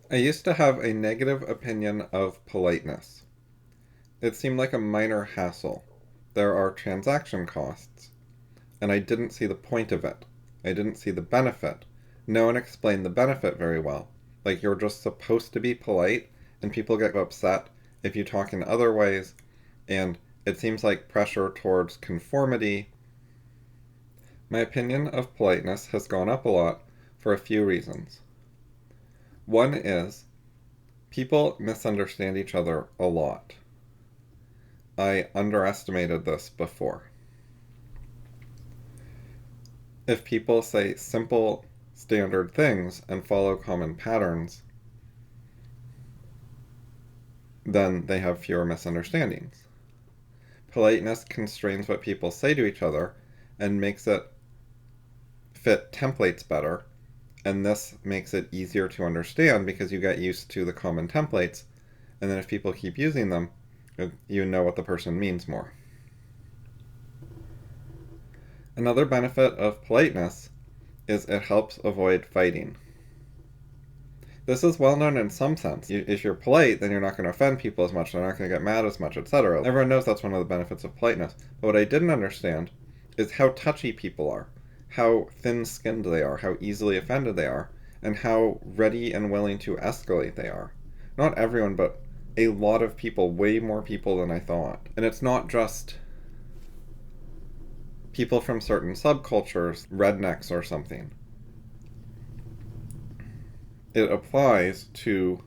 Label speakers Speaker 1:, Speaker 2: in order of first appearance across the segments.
Speaker 1: I used to have a negative opinion of politeness. It seemed like a minor hassle. There are transaction costs, and I didn't see the point of it. I didn't see the benefit. No one explained the benefit very well. Like, you're just supposed to be polite, and people get upset if you talk in other ways, and it seems like pressure towards conformity. My opinion of politeness has gone up a lot for a few reasons. One is people misunderstand each other a lot. I underestimated this before. If people say simple, standard things and follow common patterns, then they have fewer misunderstandings. Politeness constrains what people say to each other and makes it fit templates better, and this makes it easier to understand because you get used to the common templates, and then if people keep using them, you know what the person means more. Another benefit of politeness is it helps avoid fighting. This is well known in some sense. If you're polite, then you're not going to offend people as much, they're not going to get mad as much, etc. Everyone knows that's one of the benefits of politeness. But what I didn't understand is how touchy people are, how thin-skinned they are, how easily offended they are, and how ready and willing to escalate they are. Not everyone, but a lot of people, way more people than I thought. And it's not just people from certain subcultures, rednecks or something. It applies to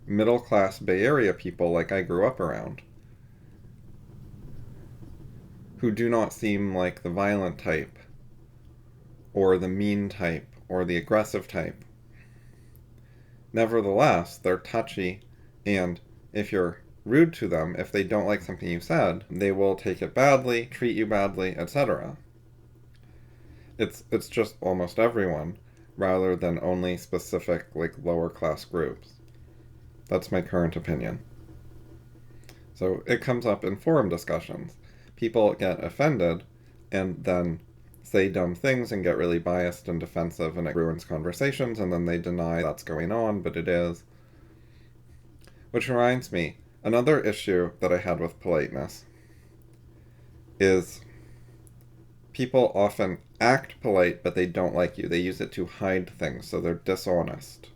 Speaker 1: middle-class Bay Area people like I grew up around, who do not seem like the violent type, or the mean type, or the aggressive type. Nevertheless, they're touchy, and if you're rude to them, if they don't like something you said, they will take it badly, treat you badly, etc. It's just almost everyone, rather than only specific, like, lower class groups. That's my current opinion. So it comes up in forum discussions. People get offended and then say dumb things and get really biased and defensive, and it ruins conversations, and then they deny that's going on, but it is. Which reminds me, another issue that I had with politeness is people often act polite, but they don't like you. They use it to hide things, so they're dishonest.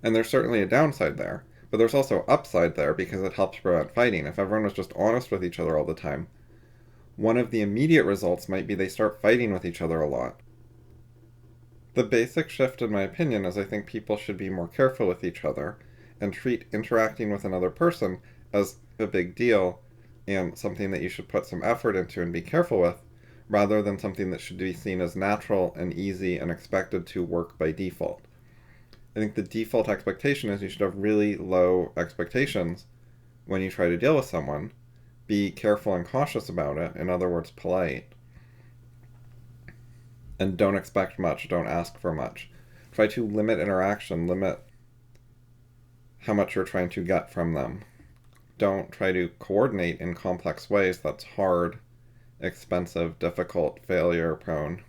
Speaker 1: And there's certainly a downside there, but there's also upside there because it helps prevent fighting. If everyone was just honest with each other all the time, one of the immediate results might be they start fighting with each other a lot. The basic shift, in my opinion, is I think people should be more careful with each other and treat interacting with another person as a big deal and something that you should put some effort into and be careful with, rather than something that should be seen as natural and easy and expected to work by default. I think the default expectation is you should have really low expectations when you try to deal with someone. Be careful and cautious about it, in other words, polite. And don't expect much, don't ask for much. Try to limit interaction, limit how much you're trying to get from them. Don't try to coordinate in complex ways. That's hard, expensive, difficult, failure prone.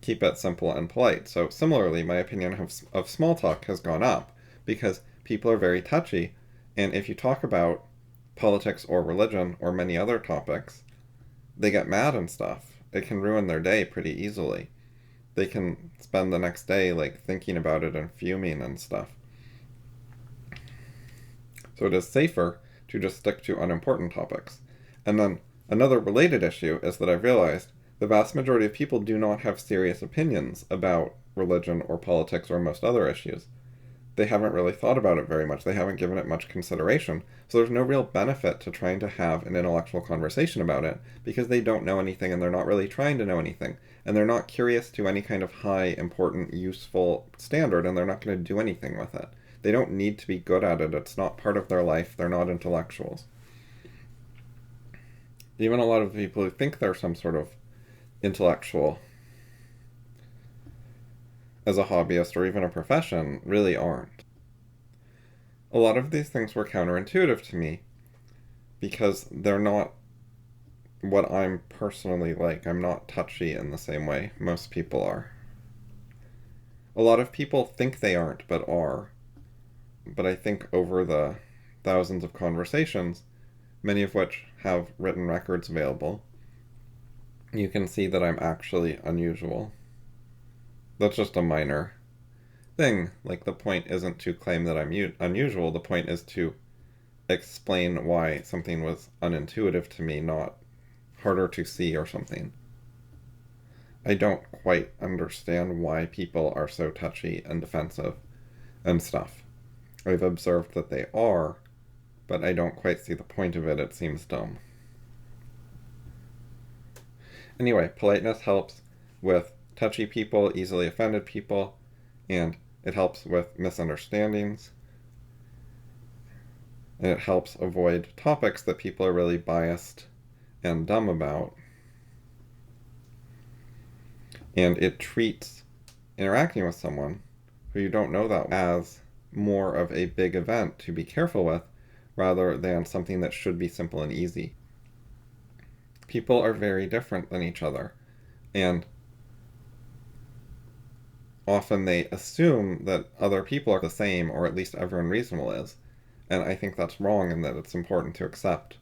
Speaker 1: Keep it simple and polite. So similarly, my opinion of small talk has gone up because people are very touchy, and if you talk about politics or religion or many other topics, they get mad and stuff. It can ruin their day pretty easily. They can spend the next day like thinking about it and fuming and stuff. So it is safer to just stick to unimportant topics. And then another related issue is that I've realized the vast majority of people do not have serious opinions about religion or politics or most other issues. They haven't really thought about it very much. They haven't given it much consideration. So there's no real benefit to trying to have an intellectual conversation about it because they don't know anything and they're not really trying to know anything. And they're not curious to any kind of high, important, useful standard, and they're not going to do anything with it. They don't need to be good at it. It's not part of their life. They're not intellectuals. Even a lot of people who think they're some sort of intellectual as a hobbyist or even a profession really aren't. A lot of these things were counterintuitive to me because they're not what I'm personally like. I'm not touchy in the same way most people are. A lot of people think they aren't, but are. But I think over the thousands of conversations, many of which have written records available, you can see that I'm actually unusual. That's just a minor thing. Like, the point isn't to claim that I'm unusual, the point is to explain why something was unintuitive to me, not harder to see or something. I don't quite understand why people are so touchy and defensive and stuff. I've observed that they are, but I don't quite see the point of it. It seems dumb. Anyway, politeness helps with touchy people, easily offended people, and it helps with misunderstandings. And it helps avoid topics that people are really biased and dumb about. And it treats interacting with someone who you don't know that as more of a big event to be careful with, rather than something that should be simple and easy. People are very different than each other, and often they assume that other people are the same, or at least everyone reasonable is. And I think that's wrong, and that it's important to accept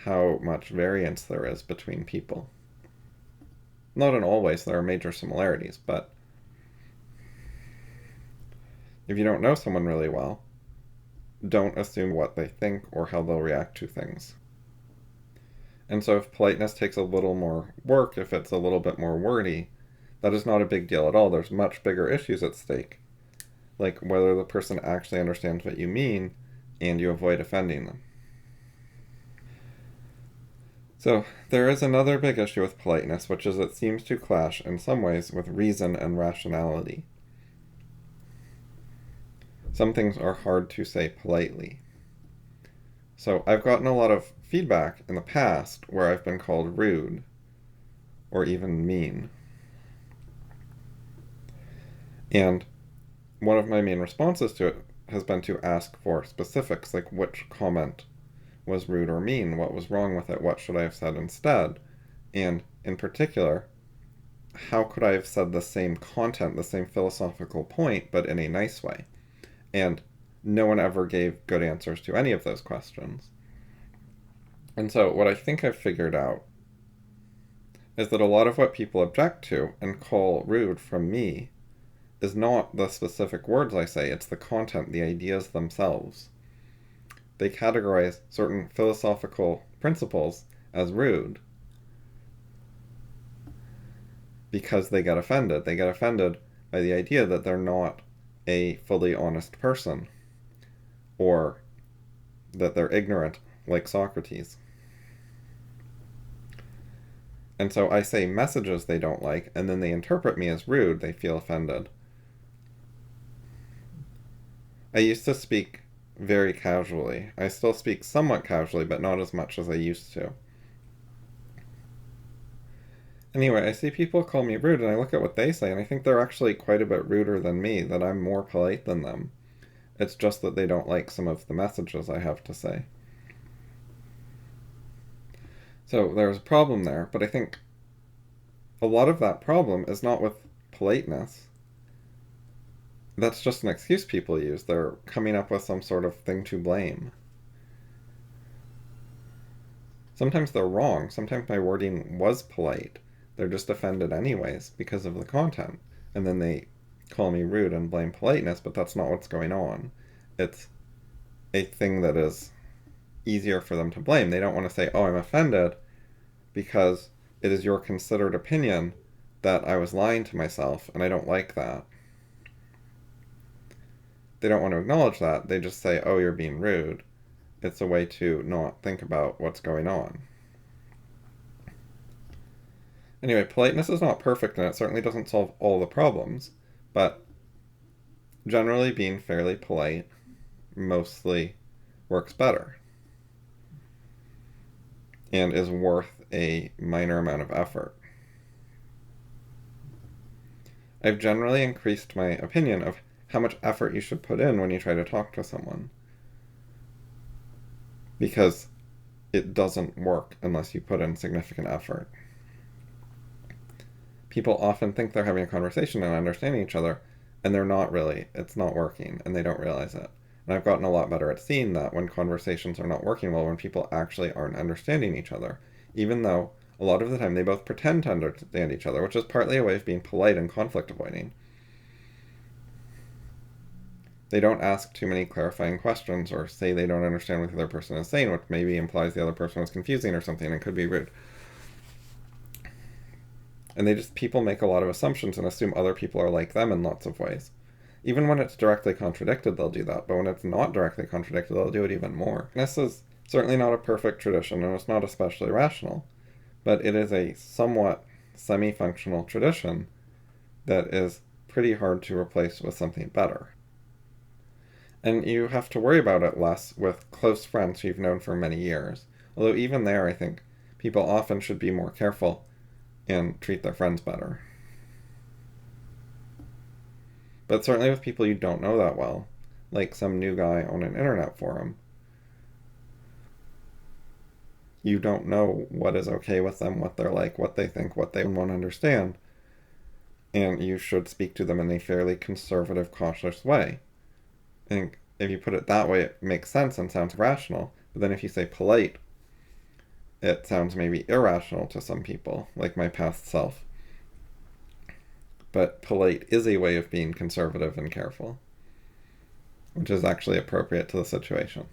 Speaker 1: how much variance there is between people. Not in all ways, there are major similarities, but if you don't know someone really well, don't assume what they think or how they'll react to things. And so if politeness takes a little more work, if it's a little bit more wordy, that is not a big deal at all. There's much bigger issues at stake, like whether the person actually understands what you mean and you avoid offending them. So there is another big issue with politeness, which is it seems to clash in some ways with reason and rationality. Some things are hard to say politely. So I've gotten a lot of feedback in the past where I've been called rude or even mean. And one of my main responses to it has been to ask for specifics, like which comment was rude or mean, what was wrong with it, what should I have said instead, and in particular, how could I have said the same content, the same philosophical point, but in a nice way? And no one ever gave good answers to any of those questions. And so what I think I've figured out is that a lot of what people object to and call rude from me is not the specific words I say, it's the content, the ideas themselves. They categorize certain philosophical principles as rude because they get offended. They get offended by the idea that they're not a fully honest person, or that they're ignorant, like Socrates. And so I say messages they don't like, and then they interpret me as rude. They feel offended. I used to speak very casually. I still speak somewhat casually, but not as much as I used to. Anyway, I see people call me rude, and I look at what they say, and I think they're actually quite a bit ruder than me, that I'm more polite than them. It's just that they don't like some of the messages I have to say. So there's a problem there, but I think a lot of that problem is not with politeness. That's just an excuse people use. They're coming up with some sort of thing to blame. Sometimes they're wrong. Sometimes my wording was polite. They're just offended anyways because of the content. And then they call me rude and blame politeness, but that's not what's going on. It's a thing that is easier for them to blame. They don't want to say, oh, I'm offended because it is your considered opinion that I was lying to myself, and I don't like that. They don't want to acknowledge that. They just say, oh, you're being rude. It's a way to not think about what's going on. Anyway, politeness is not perfect, and it certainly doesn't solve all the problems, but generally being fairly polite mostly works better and is worth a minor amount of effort. I've generally increased my opinion of how much effort you should put in when you try to talk to someone, because it doesn't work unless you put in significant effort. People often think they're having a conversation and understanding each other and they're not really, it's not working, and they don't realize it. And I've gotten a lot better at seeing that when conversations are not working well, when people actually aren't understanding each other, even though a lot of the time they both pretend to understand each other, which is partly a way of being polite and conflict avoiding. They don't ask too many clarifying questions or say they don't understand what the other person is saying, which maybe implies the other person was confusing or something and could be rude. And people make a lot of assumptions and assume other people are like them in lots of ways. Even when it's directly contradicted, they'll do that. But when it's not directly contradicted, they'll do it even more. This is certainly not a perfect tradition, and it's not especially rational. But it is a somewhat semi-functional tradition that is pretty hard to replace with something better. And you have to worry about it less with close friends who you've known for many years. Although even there, I think people often should be more careful and treat their friends better. But certainly with people you don't know that well, like some new guy on an internet forum, you don't know what is okay with them, what they're like, what they think, what they want to understand, and you should speak to them in a fairly conservative, cautious way. And if you put it that way, it makes sense and sounds rational, but then if you say polite, it sounds maybe irrational to some people, like my past self. But polite is a way of being conservative and careful, which is actually appropriate to the situation.